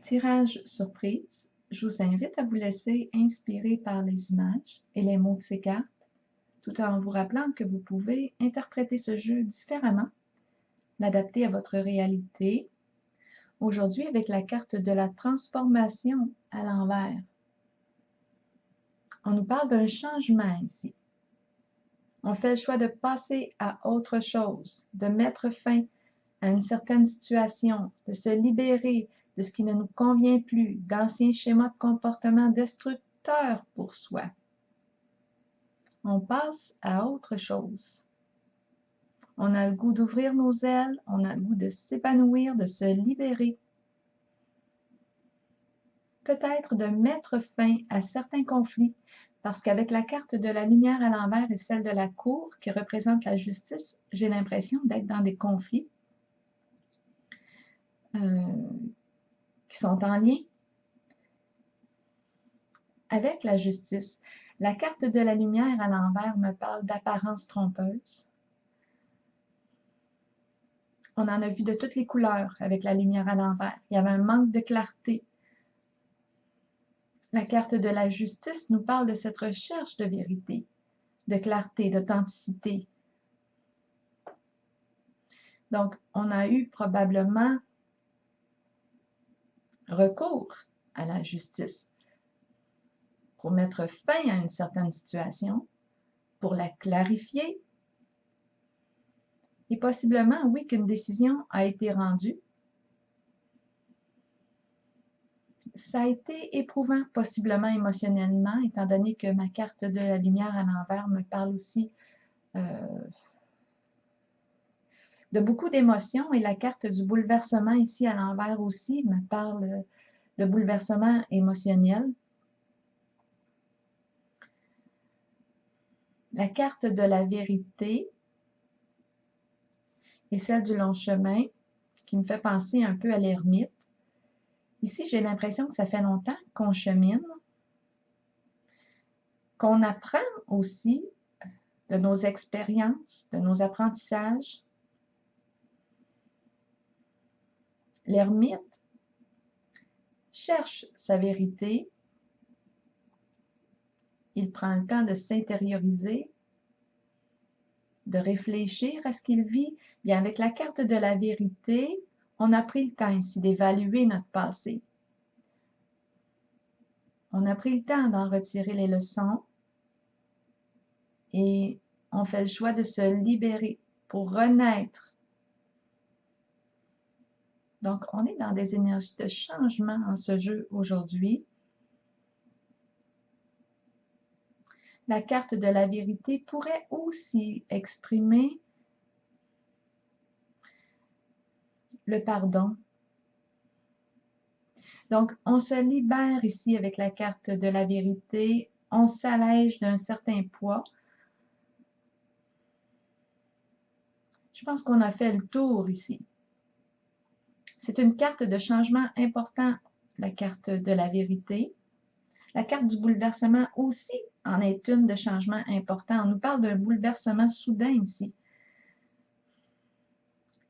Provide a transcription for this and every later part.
Tirage surprise, je vous invite à vous laisser inspirer par les images et les mots de ces cartes, tout en vous rappelant que vous pouvez interpréter ce jeu différemment, l'adapter à votre réalité. Aujourd'hui, avec la carte de la transformation à l'envers. On nous parle d'un changement ici. On fait le choix de passer à autre chose, de mettre fin à une certaine situation, de se libérer de ce qui ne nous convient plus, d'anciens schémas de comportement destructeurs pour soi. On passe à autre chose. On a le goût d'ouvrir nos ailes, on a le goût de s'épanouir, de se libérer. Peut-être de mettre fin à certains conflits, parce qu'avec la carte de la lumière à l'envers et celle de la cour qui représente la justice, j'ai l'impression d'être dans des conflits qui sont en lien avec la justice. La carte de la lumière à l'envers me parle d'apparence trompeuse. On en a vu de toutes les couleurs avec la lumière à l'envers. Il y avait un manque de clarté. La carte de la justice nous parle de cette recherche de vérité, de clarté, d'authenticité. Donc, on a eu probablement recours à la justice pour mettre fin à une certaine situation, pour la clarifier, et possiblement, oui, qu'une décision a été rendue. Ça a été éprouvant, possiblement émotionnellement, étant donné que ma carte de la lumière à l'envers me parle aussi de beaucoup d'émotions, et la carte du bouleversement ici à l'envers aussi me parle de bouleversement émotionnel. La carte de la vérité et celle du long chemin qui me fait penser un peu à l'ermite. Ici, j'ai l'impression que ça fait longtemps qu'on chemine, qu'on apprend aussi de nos expériences, de nos apprentissages. L'ermite cherche sa vérité, il prend le temps de s'intérioriser, de réfléchir à ce qu'il vit. Bien, avec la carte de la vérité, on a pris le temps ici d'évaluer notre passé. On a pris le temps d'en retirer les leçons et on fait le choix de se libérer pour renaître. Donc, on est dans des énergies de changement en ce jeu aujourd'hui. La carte de la vérité pourrait aussi exprimer le pardon. Donc, on se libère ici avec la carte de la vérité, on s'allège d'un certain poids. Je pense qu'on a fait le tour ici. C'est une carte de changement important, la carte de la vérité. La carte du bouleversement aussi en est une de changement important. On nous parle d'un bouleversement soudain ici.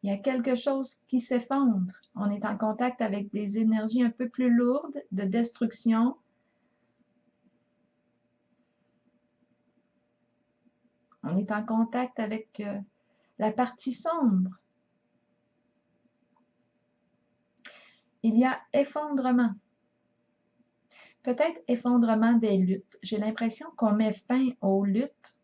Il y a quelque chose qui s'effondre. On est en contact avec des énergies un peu plus lourdes de destruction. On est en contact avec la partie sombre. Il y a effondrement. Peut-être effondrement des luttes. J'ai l'impression qu'on met fin aux luttes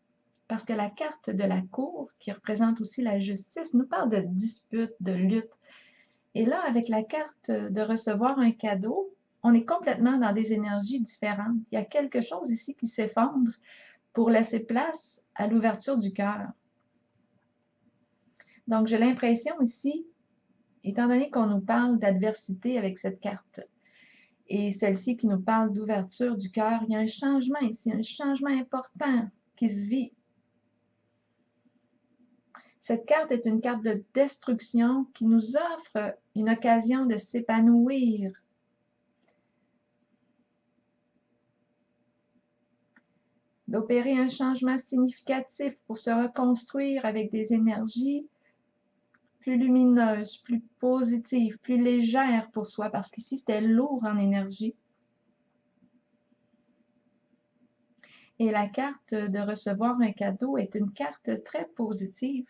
parce que la carte de la cour, qui représente aussi la justice, nous parle de disputes, de luttes. Et là, avec la carte de recevoir un cadeau, on est complètement dans des énergies différentes. Il y a quelque chose ici qui s'effondre pour laisser place à l'ouverture du cœur. Donc, j'ai l'impression ici, étant donné qu'on nous parle d'adversité avec cette carte, et celle-ci qui nous parle d'ouverture du cœur, il y a un changement ici, un changement important qui se vit. Cette carte est une carte de destruction qui nous offre une occasion de s'épanouir. D'opérer un changement significatif pour se reconstruire avec des énergies plus lumineuse, plus positive, plus légère pour soi, parce qu'ici, c'était lourd en énergie. Et la carte de recevoir un cadeau est une carte très positive.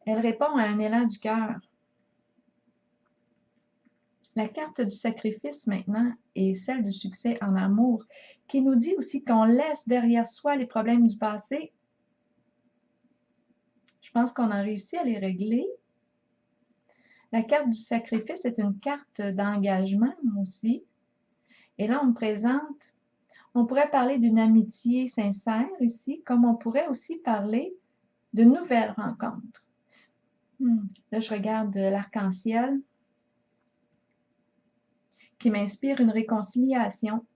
Elle répond à un élan du cœur. La carte du sacrifice maintenant est celle du succès en amour, qui nous dit aussi qu'on laisse derrière soi les problèmes du passé. Je pense qu'on a réussi à les régler. La carte du sacrifice est une carte d'engagement aussi. Et là, on me présente, on pourrait parler d'une amitié sincère ici, comme on pourrait aussi parler de nouvelles rencontres. Là, je regarde l'arc-en-ciel qui m'inspire une réconciliation.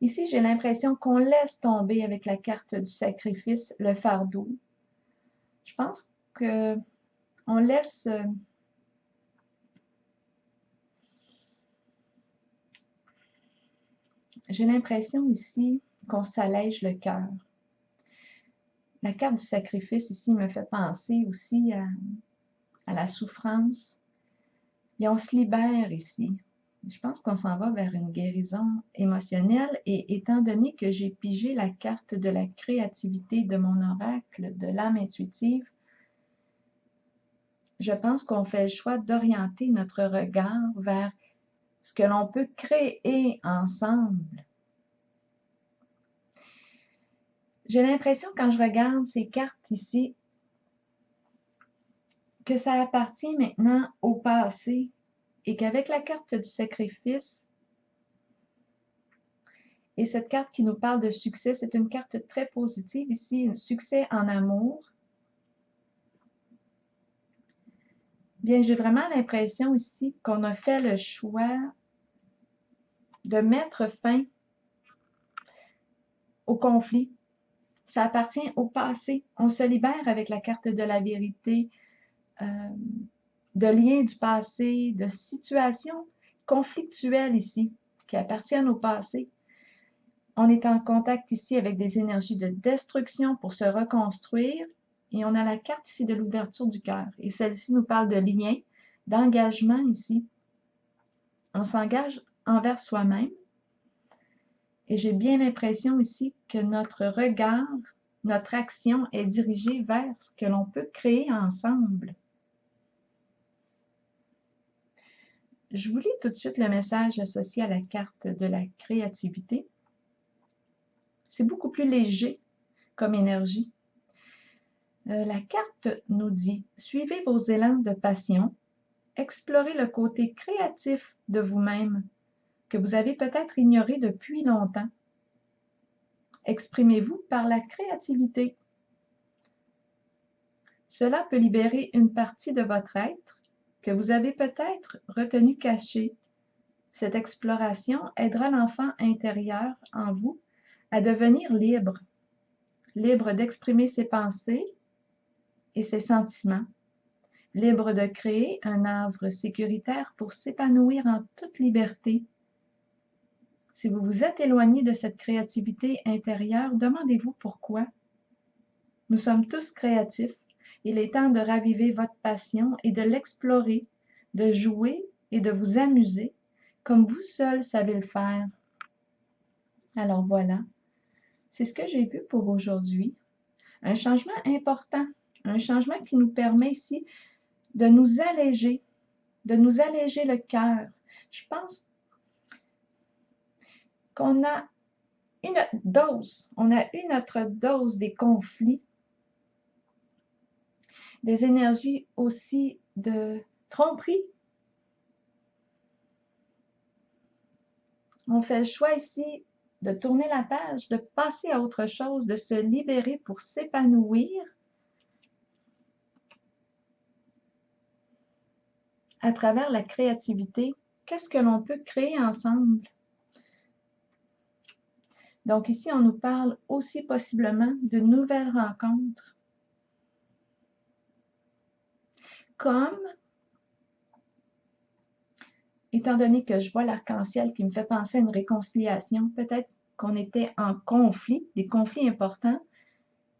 Ici, j'ai l'impression qu'on laisse tomber avec la carte du sacrifice le fardeau. Je pense qu'on laisse j'ai l'impression ici qu'on s'allège le cœur. La carte du sacrifice ici me fait penser aussi à la souffrance. Et on se libère ici. Je pense qu'on s'en va vers une guérison émotionnelle et étant donné que j'ai pigé la carte de la créativité de mon oracle, de l'âme intuitive, je pense qu'on fait le choix d'orienter notre regard vers ce que l'on peut créer ensemble. J'ai l'impression quand je regarde ces cartes ici que ça appartient maintenant au passé et qu'avec la carte du sacrifice et cette carte qui nous parle de succès, c'est une carte très positive ici, un succès en amour. Bien, j'ai vraiment l'impression ici qu'on a fait le choix de mettre fin au conflit. Ça appartient au passé. On se libère avec la carte de la vérité, de liens du passé, de situations conflictuelles ici, qui appartiennent au passé. On est en contact ici avec des énergies de destruction pour se reconstruire. Et on a la carte ici de l'ouverture du cœur. Et celle-ci nous parle de lien, d'engagement ici. On s'engage envers soi-même. Et j'ai bien l'impression ici que notre regard, notre action est dirigée vers ce que l'on peut créer ensemble. Je vous lis tout de suite le message associé à la carte de la créativité. C'est beaucoup plus léger comme énergie. La carte nous dit « Suivez vos élans de passion, explorez le côté créatif de vous-même que vous avez peut-être ignoré depuis longtemps. Exprimez-vous par la créativité. Cela peut libérer une partie de votre être que vous avez peut-être retenu caché. Cette exploration aidera l'enfant intérieur en vous à devenir libre, libre d'exprimer ses pensées et ses sentiments, libre de créer un havre sécuritaire pour s'épanouir en toute liberté. Si vous vous êtes éloigné de cette créativité intérieure, demandez-vous pourquoi. Nous sommes tous créatifs. Il est temps de raviver votre passion et de l'explorer, de jouer et de vous amuser comme vous seul savez le faire. Alors voilà, c'est ce que j'ai vu pour aujourd'hui. Un changement important, un changement qui nous permet ici de nous alléger le cœur. Je pense qu'on a eu notre dose, on a eu notre dose des conflits, des énergies aussi de tromperie. On fait le choix ici de tourner la page, de passer à autre chose, de se libérer pour s'épanouir à travers la créativité. Qu'est-ce que l'on peut créer ensemble? Donc ici, on nous parle aussi possiblement de nouvelles rencontres. Comme, étant donné que je vois l'arc-en-ciel qui me fait penser à une réconciliation, peut-être qu'on était en conflit, des conflits importants,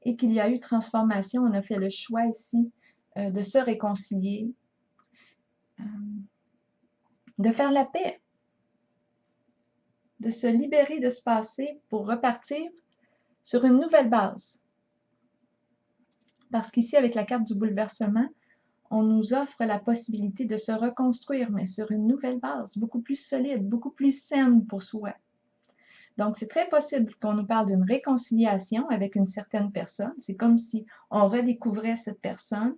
et qu'il y a eu transformation. On a fait le choix ici de se réconcilier, de faire la paix, de se libérer de ce passé pour repartir sur une nouvelle base. Parce qu'ici, avec la carte du bouleversement, on nous offre la possibilité de se reconstruire, mais sur une nouvelle base, beaucoup plus solide, beaucoup plus saine pour soi. Donc, c'est très possible qu'on nous parle d'une réconciliation avec une certaine personne. C'est comme si on redécouvrait cette personne.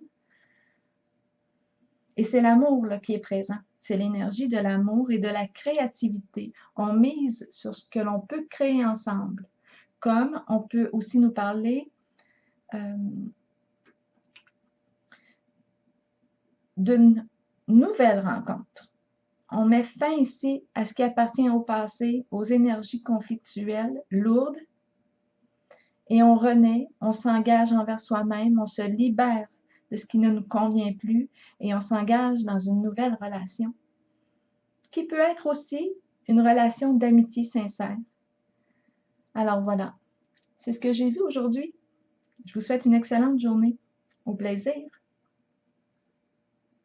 Et c'est l'amour qui est présent. C'est l'énergie de l'amour et de la créativité. On mise sur ce que l'on peut créer ensemble. Comme on peut aussi nous parler d'une nouvelle rencontre. On met fin ici à ce qui appartient au passé, aux énergies conflictuelles, lourdes, et on renaît, on s'engage envers soi-même, on se libère de ce qui ne nous convient plus et on s'engage dans une nouvelle relation, qui peut être aussi une relation d'amitié sincère. Alors voilà, c'est ce que j'ai vu aujourd'hui. Je vous souhaite une excellente journée. Au plaisir.